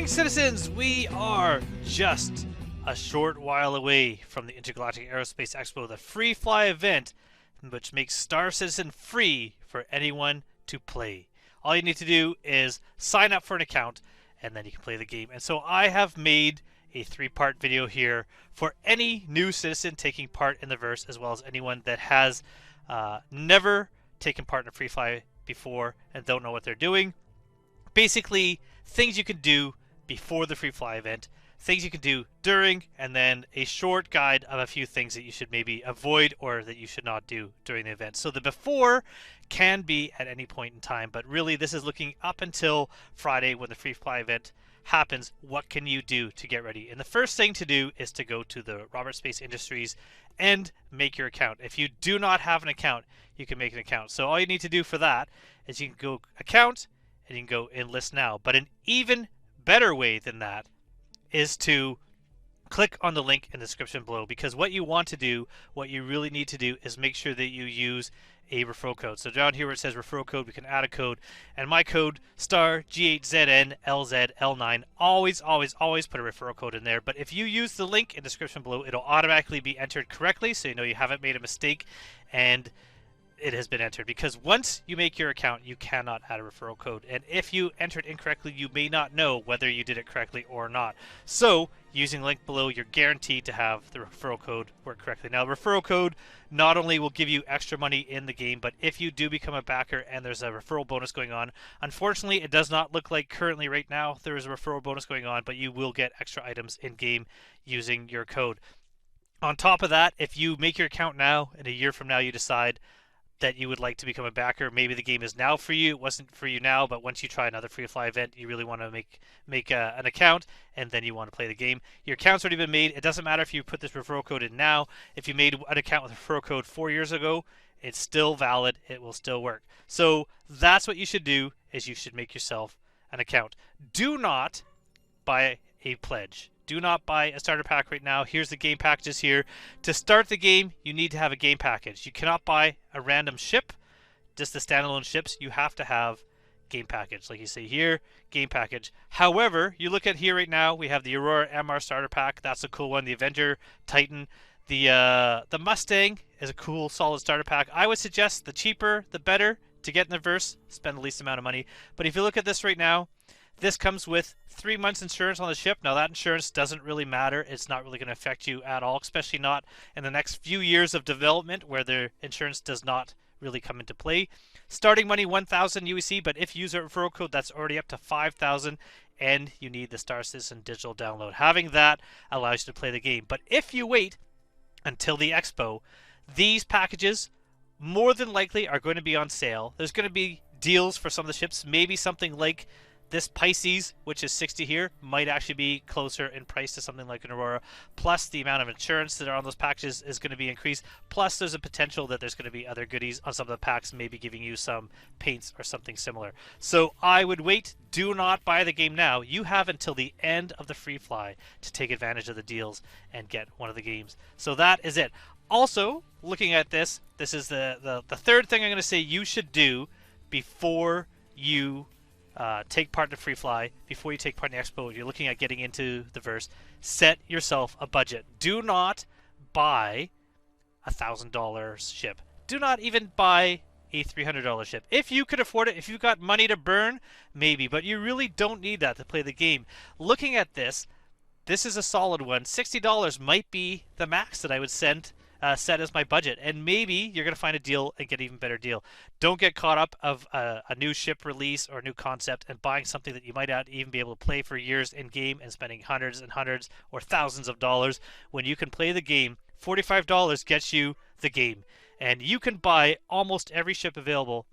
Citizens, we are just a short while away from the Intergalactic Aerospace Expo, the free fly event, which makes Star Citizen free for anyone to play. All you need to do is sign up for an account, and then you can play the game. And so I have made a three-part video here for any new citizen taking part in the verse, as well as anyone that has never taken part in a free fly before and don't know what they're doing. Basically, things you can do before the free fly event, things you can do during, and then a short guide of a few things that you should maybe avoid or that you should not do during the event. So the before can be at any point in time, but really this is looking up until Friday when the free fly event happens. What can you do to get ready? And the first thing to do is to go to the Robert Space Industries and make your account. If you do not have an account, you can make an account. So all you need to do for that is you can go account and you can go enlist now. But an even better way than that is to click on the link in the description below, because what you want to do, what you really need to do, is make sure that you use a referral code. So down here where it says referral code, we can add a code, and my code star G8ZNLZL9, always put a referral code in there. But if you use the link in the description below, it'll automatically be entered correctly, so you know you haven't made a mistake and it has been entered. Because once you make your account, you cannot add a referral code, and if you entered incorrectly, you may not know whether you did it correctly or not. So using the link below, you're guaranteed to have the referral code work correctly. Now, the referral code not only will give you extra money in the game, but if you do become a backer and there's a referral bonus going on, unfortunately it does not look like currently right now there is a referral bonus going on, but you will get extra items in game using your code. On top of that, if you make your account now and a year from now you decide that you would like to become a backer, maybe the game is now for you, it wasn't for you now, but once you try another free fly event, you really want to make an account, and then you want to play the game. Your account's already been made. It doesn't matter if you put this referral code in now. If you made an account with a referral code 4 years ago, it's still valid. It will still work. So that's what you should do, is you should make yourself an account. Do not buy a pledge. Do not buy a starter pack right now. Here's the game packages here. To start the game, you need to have a game package. You cannot buy a random ship, just the standalone ships. You have to have game package. Like you see here, game package. However, you look at here right now, we have the Aurora MR starter pack. That's a cool one. The Avenger, Titan. The Mustang is a cool, solid starter pack. I would suggest the cheaper, the better to get in the verse. Spend the least amount of money. But if you look at this right now, this comes with 3 months insurance on the ship. Now that insurance doesn't really matter. It's not really going to affect you at all, especially not in the next few years of development where the insurance does not really come into play. Starting money 1,000 UEC, but if you use a referral code, that's already up to 5,000, and you need the Star Citizen digital download. Having that allows you to play the game. But if you wait until the expo, these packages more than likely are going to be on sale. There's going to be deals for some of the ships, maybe something like this Pisces, which is 60 here, might actually be closer in price to something like an Aurora. Plus, the amount of insurance that are on those packages is going to be increased. Plus, there's a potential that there's going to be other goodies on some of the packs, maybe giving you some paints or something similar. So I would wait. Do not buy the game now. You have until the end of the free fly to take advantage of the deals and get one of the games. So that is it. Also, looking at this, this is the third thing I'm going to say you should do before you take part in the free fly, before you take part in the expo. If you're looking at getting into the verse, set yourself a budget. Do not buy $1,000 ship. Do not even buy a $300 ship. If you could afford it, if you've got money to burn, maybe, but you really don't need that to play the game. Looking at this, this is a solid one. $60 might be the max that I would set as my budget, and maybe you're going to find a deal and get an even better deal. Don't get caught up of a new ship release or a new concept and buying something that you might not even be able to play for years in game and spending hundreds and hundreds or thousands of dollars when you can play the game. $45 gets you the game, and you can buy almost every ship available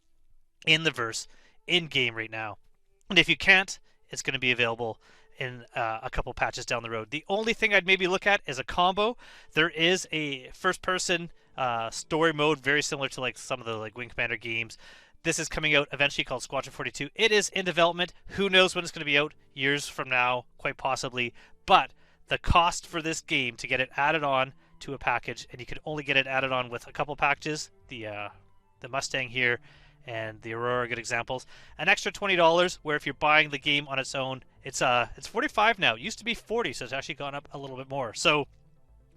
in the verse in game right now. And if you can't, it's going to be available in a couple patches down the road. The only thing I'd maybe look at is a combo. There is a first-person story mode very similar to like some of the like Wing Commander games This is coming out eventually, called Squadron 42. It is in development. Who knows when it's going to be out? Years from now, quite possibly. But the cost for this game to get it added on to a package, and you can only get it added on with a couple packages, the Mustang here and the Aurora are good examples. An extra $20, where if you're buying the game on its own, it's $45 now. It used to be $40, so it's actually gone up a little bit more. So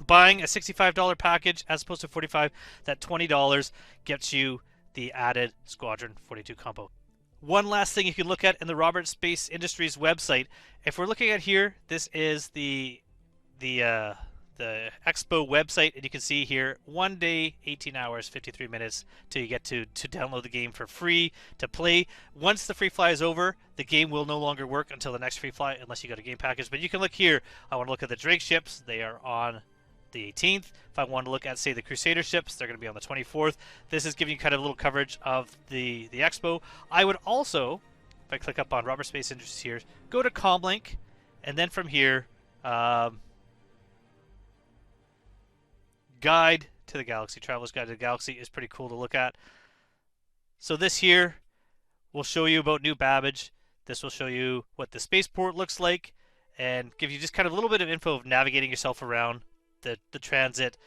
buying a $65 package as opposed to $45, that $20 gets you the added Squadron 42 combo. One last thing you can look at in the Robert Space Industries website. If we're looking at here, this is the expo website, and you can see here 1 day, 18 hours, 53 minutes till you get to download the game for free to play. Once the free fly is over, the game will no longer work until the next free fly unless you got a game package. But you can look here. I want to look at the Drake ships. They are on the 18th. If I want to look at, say, the Crusader ships, they're going to be on the 24th. This is giving you kind of a little coverage of the expo. I would also, if I click up on Robert Space Industries here, go to Comlink, and then from here, Guide to the Galaxy. Traveler's Guide to the Galaxy is pretty cool to look at. So this here will show you about New Babbage. This will show you what the spaceport looks like and give you just kind of a little bit of info of navigating yourself around the transit.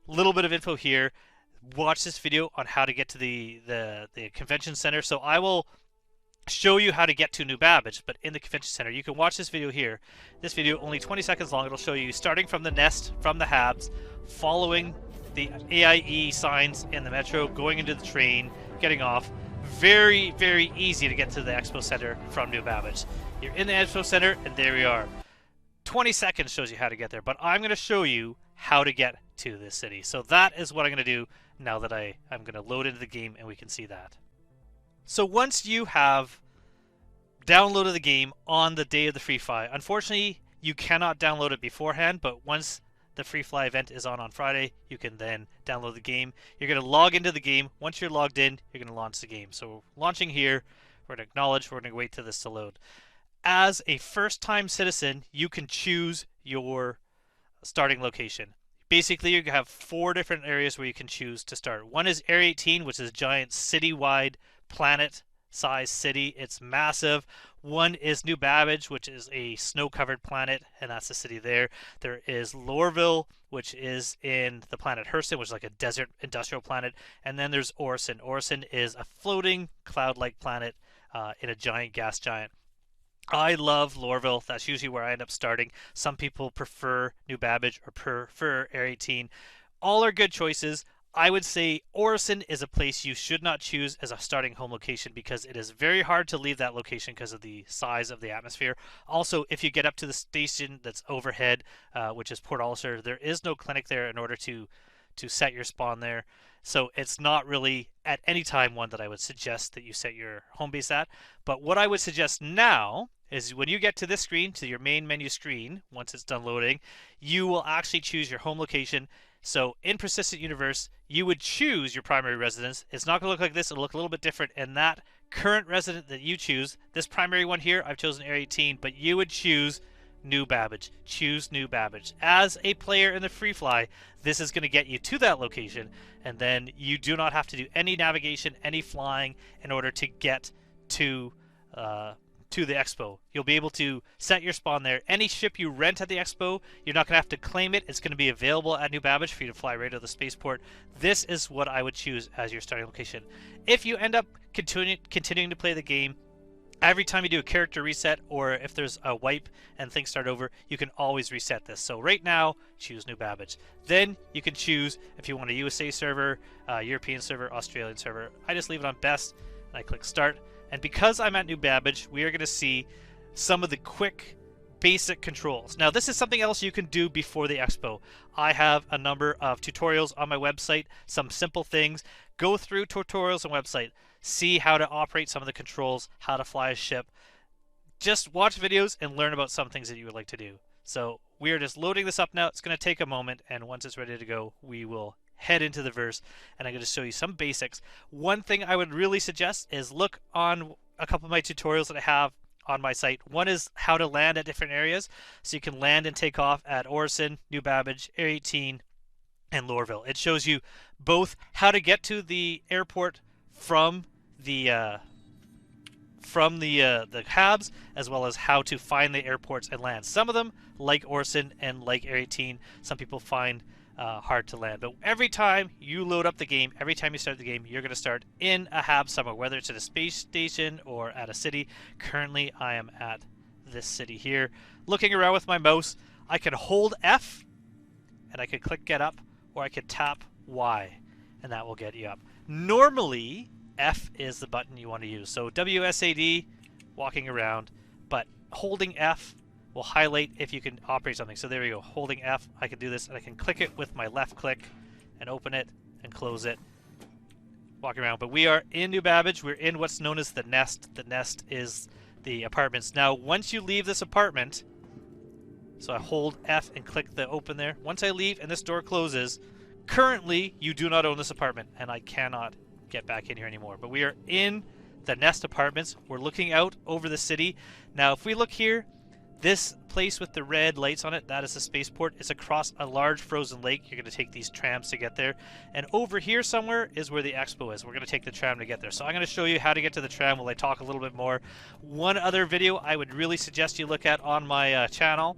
A little bit of info here. Watch this video on how to get to the convention center. So I will show you how to get to New Babbage, but in the convention center. You can watch this video here. This video, only 20 seconds long. It'll show you starting from the nest, from the Habs, following the AIE signs in the metro, going into the train, getting off. Very, very easy to get to the expo center from New Babbage. You're in the expo center, and there we are. 20 seconds shows you how to get there, but I'm going to show you how to get to this city. So that is what I'm going to do now that I'm going to load into the game, and we can see that. So once you have downloaded the game on the day of the free fly, unfortunately you cannot download it beforehand, but once the free fly event is on Friday, you can then download the game. You're going to log into the game. Once you're logged in, you're going to launch the game. So launching here, we're going to acknowledge, we're going to wait till this to load. As a first-time citizen, you can choose your starting location. Basically, you have 4 different areas where you can choose to start. One is Area 18, which is a giant city-wide planet-sized city. It's massive. One is New Babbage, which is a snow-covered planet, and that's the city there. There is Lorville, which is in the planet Orison, which is like a desert industrial planet. And then there's Orison. Orison is a floating cloud-like planet in a giant gas giant. I love Lorville. That's usually where I end up starting. Some people prefer New Babbage or prefer Area 18. All are good choices. I would say Orison is a place you should not choose as a starting home location because it is very hard to leave that location because of the size of the atmosphere. Also, if you get up to the station that's overhead, which is Port Ulster, there is no clinic there in order to set your spawn there. So it's not really at any time one that I would suggest that you set your home base at. But what I would suggest now is when you get to this screen, to your main menu screen, once it's done loading, you will actually choose your home location. So in Persistent Universe, you would choose your primary residence. It's not going to look like this. It'll look a little bit different. And that current resident that you choose, this primary one here, I've chosen Area 18, but you would choose New Babbage. Choose New Babbage. As a player in the free fly, this is going to get you to that location, and then you do not have to do any navigation, any flying in order to get to the expo. You'll be able to set your spawn there. Any ship you rent at the expo, you're not going to have to claim it. It's going to be available at New Babbage for you to fly right to the spaceport. This is what I would choose as your starting location. If you end up continuing to play the game, every time you do a character reset or if there's a wipe and things start over, you can always reset this. So right now, choose New Babbage. Then you can choose if you want a USA server, European server, Australian server. I just leave it on best and I click start. And because I'm at New Babbage, we are going to see some of the quick basic controls. Now this is something else you can do before the expo. I have a number of tutorials on my website, some simple things. Go through tutorials on website. See how to operate some of the controls, how to fly a ship. Just watch videos and learn about some things that you would like to do. So we are just loading this up now. It's going to take a moment, and once it's ready to go, we will head into the verse, and I'm going to show you some basics. One thing I would really suggest is look on a couple of my tutorials that I have on my site. One is how to land at different areas, so you can land and take off at Orison, New Babbage, Area 18, and Lorville. It shows you both how to get to the airport from the HABs, as well as how to find the airports and land. Some of them, like Orison and like Area 18, some people find hard to land. But every time you load up the game, every time you start the game, you're going to start in a HAB somewhere, whether it's at a space station or at a city. Currently, I am at this city here. Looking around with my mouse, I can hold F, and I can click get up, or I could tap Y, and that will get you up. Normally, F is the button you want to use. So WSAD, walking around, but holding F will highlight if you can operate something. So there we go. Holding F, I can do this, and I can click it with my left click and open it and close it. Walking around. But we are in New Babbage. We're in what's known as the Nest. The Nest is the apartments. Now, once you leave this apartment, so I hold F and click the open there. Once I leave and this door closes, currently you do not own this apartment, and I cannot get back in here anymore. But we are in the Nest apartments. We're looking out over the city. Now, if we look here, this place with the red lights on it, that is the spaceport. It's across a large frozen lake. You're going to take these trams to get there. And over here somewhere is where the expo is. We're going to take the tram to get there. So I'm going to show you how to get to the tram while I talk a little bit more. One other video I would really suggest you look at on my channel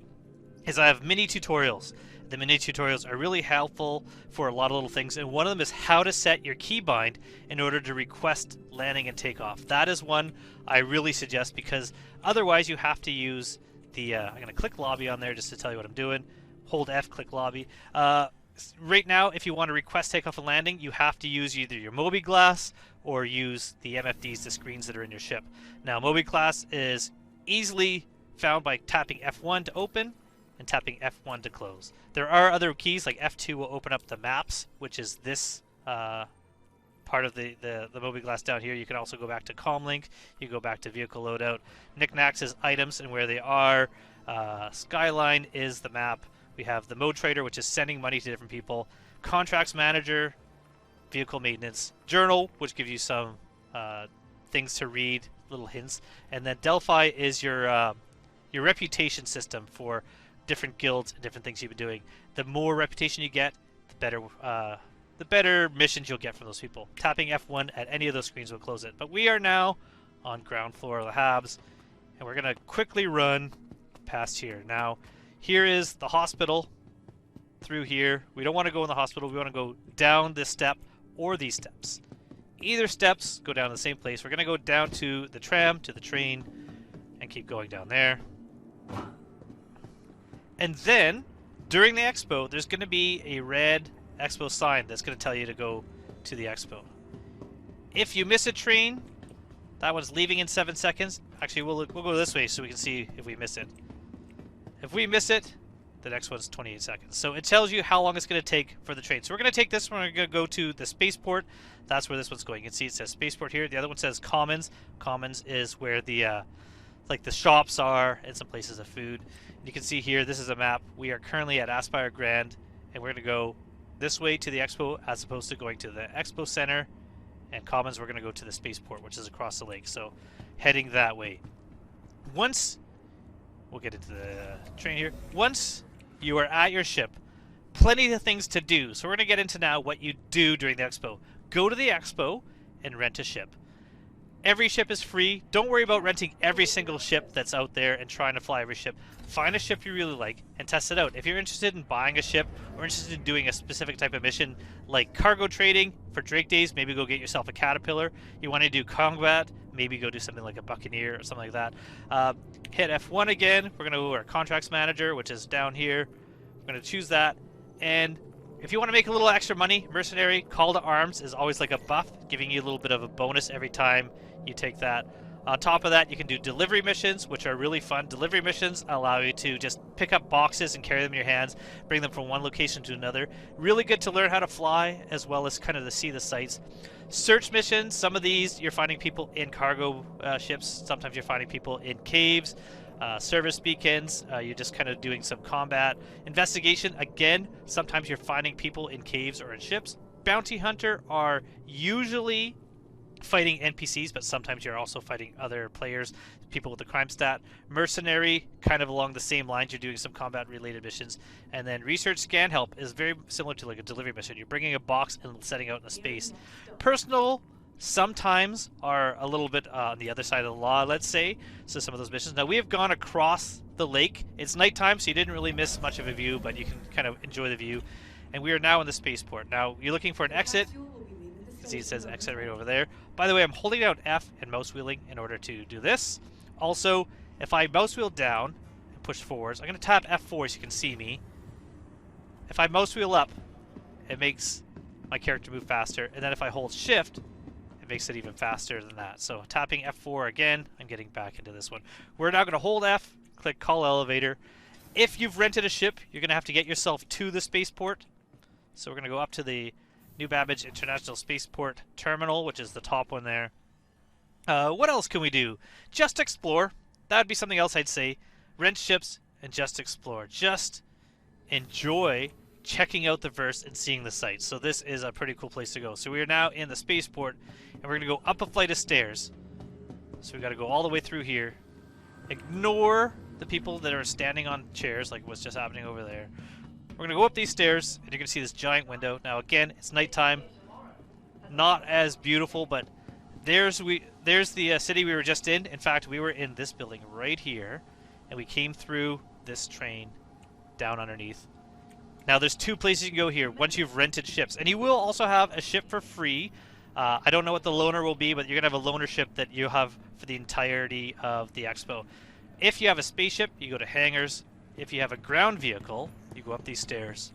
is I have mini tutorials. The mini tutorials are really helpful for a lot of little things, and one of them is how to set your keybind in order to request landing and takeoff. That is one I really suggest, because otherwise you have to use the I'm going to click lobby on there just to tell you what I'm doing. Hold F, click lobby. Right now, if you want to request takeoff and landing, you have to use either your Mobi Glass or use the MFDs, the screens that are in your ship. Now, Mobi Glass is easily found by tapping F1 to open and tapping F1 to close. There are other keys, like F2 will open up the maps, which is this part of the Mobi Glass down here. You can also go back to Comlink. You go back to Vehicle Loadout. Knickknacks is items and where they are. Skyline is the map. We have the Mode Trader, which is sending money to different people. Contracts Manager, Vehicle Maintenance. Journal, which gives you some things to read, little hints. And then Delphi is your reputation system for different guilds and different things you've been doing. The more reputation you get, the better missions you'll get from those people. Tapping F1 at any of those screens will close it. But we are now on ground floor of the HABs, and we're going to quickly run past here. Now, here is the hospital through here. We don't want to go in the hospital. We want to go down this step or these steps. Either steps go down to the same place. We're going to go down to the tram, to the train, and keep going down there. And then, during the expo, there's going to be a red expo sign that's going to tell you to go to the expo. If you miss a train, that one's leaving in 7 seconds. Actually, we'll go this way so we can see if we miss it. If we miss it, the next one's 28 seconds. So it tells you how long it's going to take for the train. So we're going to take this one. We're going to go to the spaceport. That's where this one's going. You can see it says spaceport here. The other one says Commons. Commons is where the like the shops are and some places of food. And you can see here, this is a map. We are currently at Aspire Grand, and we're going to go this way to the expo as opposed to going to the expo center. And Commons, we're going to go to the spaceport, which is across the lake. So heading that way. Once we'll get into the train here. Once you are at your ship, plenty of things to do. So we're going to get into now what you do during the expo. Go to the expo and rent a ship. Every ship is free. Don't worry about renting every single ship that's out there and trying to fly every ship. Find a ship you really like and test it out. If you're interested in buying a ship or interested in doing a specific type of mission like cargo trading for Drake Days, maybe go get yourself a Caterpillar. You want to do combat, maybe go do something like a Buccaneer or something like that. Hit F1 again. We're going to go to our Contracts Manager, which is down here. We're going to choose that. And if you want to make a little extra money, Mercenary, Call to Arms is always like a buff, giving you a little bit of a bonus every time you take that. On top of that, you can do delivery missions, which are really fun. Delivery missions allow you to just pick up boxes and carry them in your hands, bring them from one location to another. Really good to learn how to fly, as well as kind of to see the sights. Search missions, some of these you're finding people in cargo ships. Sometimes you're finding people in caves. Service beacons, you're just kind of doing some combat. Investigation, again, sometimes you're finding people in caves or in ships. Bounty Hunter are usually fighting NPCs, but sometimes you're also fighting other players, people with the crime stat. Mercenary, kind of along the same lines, you're doing some combat related missions. And then Research Scan Help is very similar to like a delivery mission. You're bringing a box and setting out in a space. Personal sometimes are a little bit on the other side of the law, let's say. So some of those missions. Now we have gone across the lake. It's nighttime, so you didn't really miss much of a view, but you can kind of enjoy the view. And we are now in the spaceport. Now you're looking for an exit. See, it says exit right over there. By the way, I'm holding down F and mouse wheeling in order to do this. Also, if I mouse wheel down and push forwards, I'm going to tap F4 so you can see me. If I mouse wheel up, it makes my character move faster. And then if I hold shift, it makes it even faster than that. So tapping F4 again, I'm getting back into this one. We're now going to hold F, click call elevator. If you've rented a ship, you're going to have to get yourself to the spaceport. So we're going to go up to the New Babbage International Spaceport Terminal, which is the top one there. What else can we do? Just explore. That would be something else I'd say. Rent ships and just explore. Just enjoy checking out the verse and seeing the sights. So this is a pretty cool place to go. So we are now in the spaceport, and we're going to go up a flight of stairs. So we got to go all the way through here. Ignore the people that are standing on chairs, like what's just happening over there. We're going to go up these stairs, and you're going to see this giant window. Now again, it's nighttime. Not as beautiful, but there's the city we were just in. In fact, we were in this building right here, and we came through this train down underneath. Now there's two places you can go here once you've rented ships, and you will also have a ship for free. I don't know what the loaner will be, but you're going to have a loaner ship that you have for the entirety of the expo. If you have a spaceship, you go to hangars. If you have a ground vehicle, you go up these stairs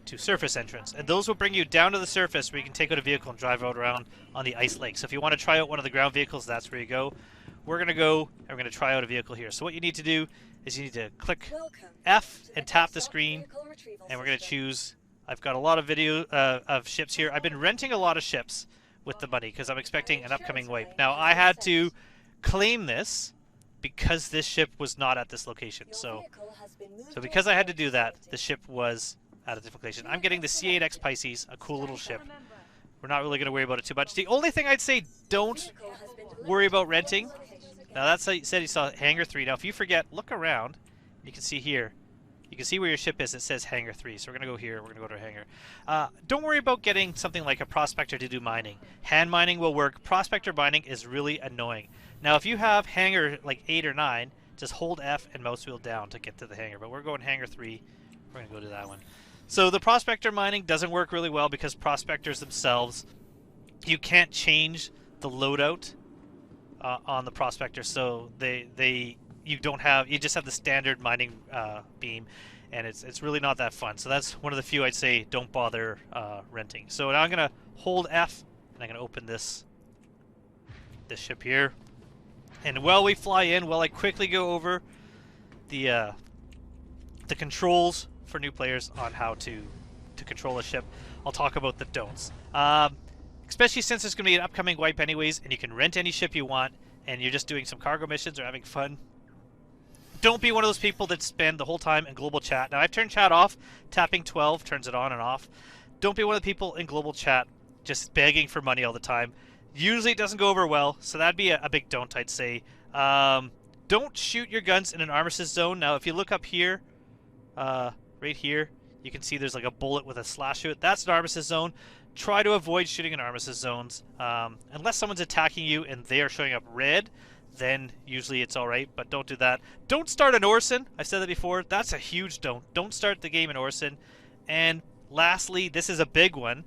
to surface entrance, and those will bring you down to the surface where you can take out a vehicle and drive out around on the ice lake. So if you want to try out one of the ground vehicles, that's where you go. We're going to go and we're going to try out a vehicle here. So what you need to do is you need to click F and tap the screen, and we're going to choose. I've got a lot of video of ships here. I've been renting a lot of ships with the money because I'm expecting an upcoming wipe. Now I had to claim this because this ship was not at this location. So because I had to do that, the ship was at a different location. I'm getting the C8X Pisces, a cool little ship. We're not really going to worry about it too much. The only thing I'd say don't worry about renting. Now that's how you said you saw Hangar 3. Now if you forget, look around. You can see here. You can see where your ship is. It says Hangar 3. So we're going to go here. We're going to go to a hangar. Don't worry about getting something like a prospector to do mining. Hand mining will work. Prospector mining is really annoying. Now if you have Hangar like 8 or 9, just hold F and mouse wheel down to get to the hangar. But we're going Hangar 3. We're going to go to that one. So the prospector mining doesn't work really well because prospectors themselves, you can't change the loadout on the prospector. So you just have the standard mining beam, and it's really not that fun. So that's one of the few I'd say don't bother renting. So now I'm gonna hold F, and I'm gonna open this ship here. And while we fly in, while I quickly go over the controls for new players on how to control a ship, I'll talk about the don'ts. Especially since there's going to be an upcoming wipe anyways, and you can rent any ship you want, and you're just doing some cargo missions or having fun. Don't be one of those people that spend the whole time in global chat. Now, I've turned chat off. Tapping 12 turns it on and off. Don't be one of the people in global chat just begging for money all the time. Usually it doesn't go over well, so that'd be a big don't, I'd say. Don't shoot your guns in an armistice zone. Now, if you look up here, right here, you can see there's like a bullet with a slash to it. That's an armistice zone. Try to avoid shooting in armistice zones. Unless someone's attacking you and they are showing up red, then usually it's alright, but don't do that. Don't start an Orison. I've said that before. That's a huge don't. Don't start the game in Orison. And lastly, this is a big one.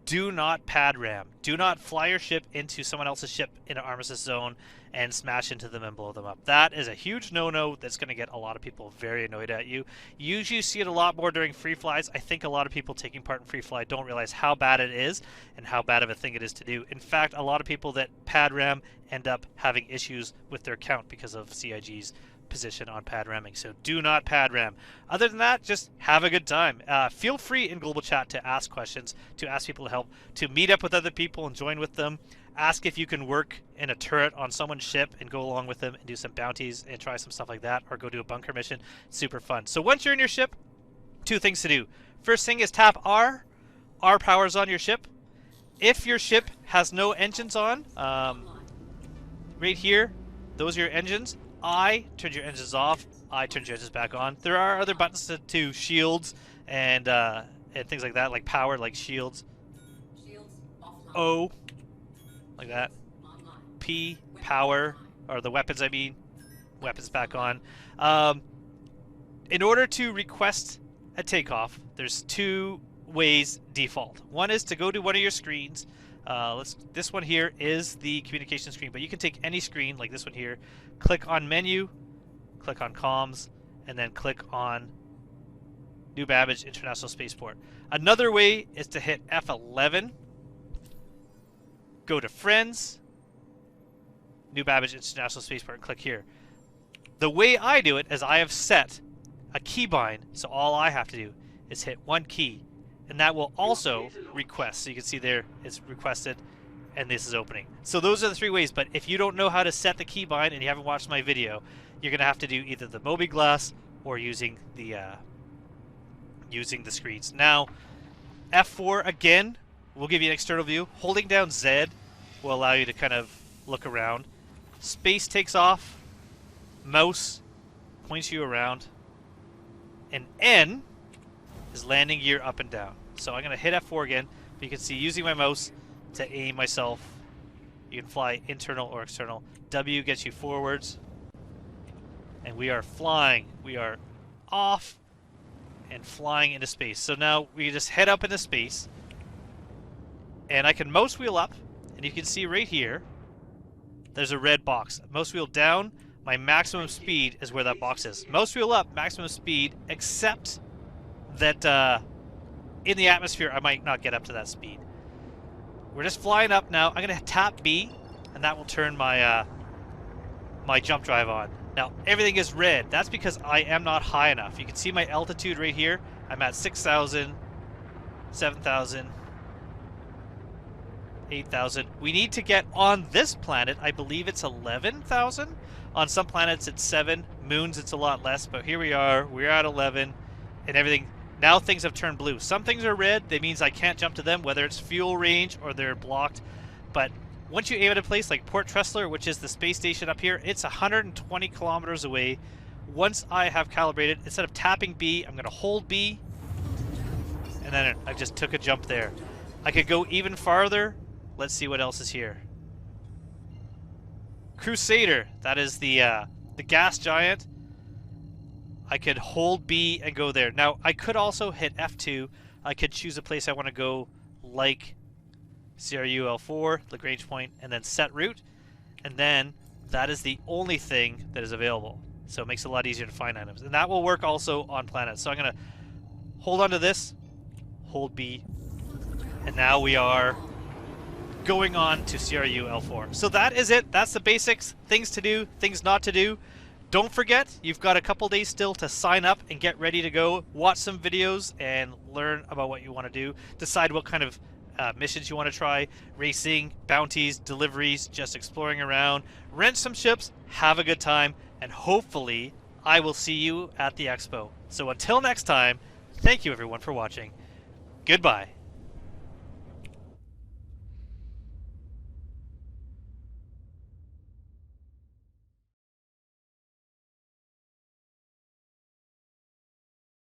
Do not pad ram. Do not fly your ship into someone else's ship in an armistice zone and smash into them and blow them up. That is a huge no-no that's going to get a lot of people very annoyed at you. You usually see it a lot more during free flies. I think a lot of people taking part in free fly don't realize how bad it is and how bad of a thing it is to do. In fact, a lot of people that pad ram end up having issues with their count because of CIG's position on pad ramming. So do not pad ram. Other than that, just have a good time. Feel free in global chat to ask questions, to ask people to help, to meet up with other people and join with them. Ask if you can work in a turret on someone's ship and go along with them and do some bounties and try some stuff like that, or go do a bunker mission. Super fun. So once you're in your ship, two things to do. First thing is tap R. R powers on your ship. If your ship has no engines on, right here, those are your engines. I turns your engines off. I turns your engines back on. There are other buttons to shields and things like that, like power, like shields. O, like that. P, power, or the weapons I mean. Weapons back on. In order to request a takeoff, there's two ways default. One is to go to one of your screens. This one here is the communication screen, but you can take any screen like this one here. Click on menu, click on comms, and then click on New Babbage International Spaceport. Another way is to hit F11, go to Friends, New Babbage International Spaceport, and click here. The way I do it is I have set a keybind, so all I have to do is hit one key, and that will also request. So you can see there it's requested, and this is opening. So those are the three ways, but if you don't know how to set the keybind and you haven't watched my video, you're going to have to do either the Moby Glass or using the screens. Now, F4 again will give you an external view. Holding down Z will allow you to kind of look around. Space takes off. Mouse points you around. And N is landing gear up and down. So I'm going to hit F4 again. But you can see using my mouse to aim myself. You can fly internal or external. W gets you forwards. And we are flying. We are off and flying into space. So now we just head up into space. And I can mouse wheel up. And you can see right here, there's a red box. Mouse wheel down. My maximum speed is where that box is. Mouse wheel up, maximum speed, except that in the atmosphere, I might not get up to that speed. We're just flying up now. I'm going to tap B, and that will turn my my jump drive on. Now, everything is red. That's because I am not high enough. You can see my altitude right here. I'm at 6,000, 7,000, 8,000. We need to get on this planet, I believe it's 11,000. On some planets it's 7, moons it's a lot less, but here we are, we're at 11, and everything, now things have turned blue. Some things are red, that means I can't jump to them, whether it's fuel range or they're blocked, but once you aim at a place like Port Tressler, which is the space station up here, it's 120 kilometers away. Once I have calibrated, instead of tapping B, I'm going to hold B, and then I just took a jump there. I could go even farther. Let's see what else is here. Crusader, that is the gas giant. I could hold B and go there. Now, I could also hit F2. I could choose a place I want to go, like CRU L4, Lagrange point, and then set route. And then that is the only thing that is available. So it makes it a lot easier to find items. And that will work also on planets. So I'm going to hold on to this, hold B, and now we are going on to CRU L4. So that is it. That's the basics. Things to do, things not to do. Don't forget, you've got a couple days still to sign up and get ready to go. Watch some videos and learn about what you want to do. Decide what kind of missions you want to try. Racing, bounties, deliveries, just exploring around. Rent some ships, have a good time, and hopefully I will see you at the expo. So until next time, thank you everyone for watching. Goodbye.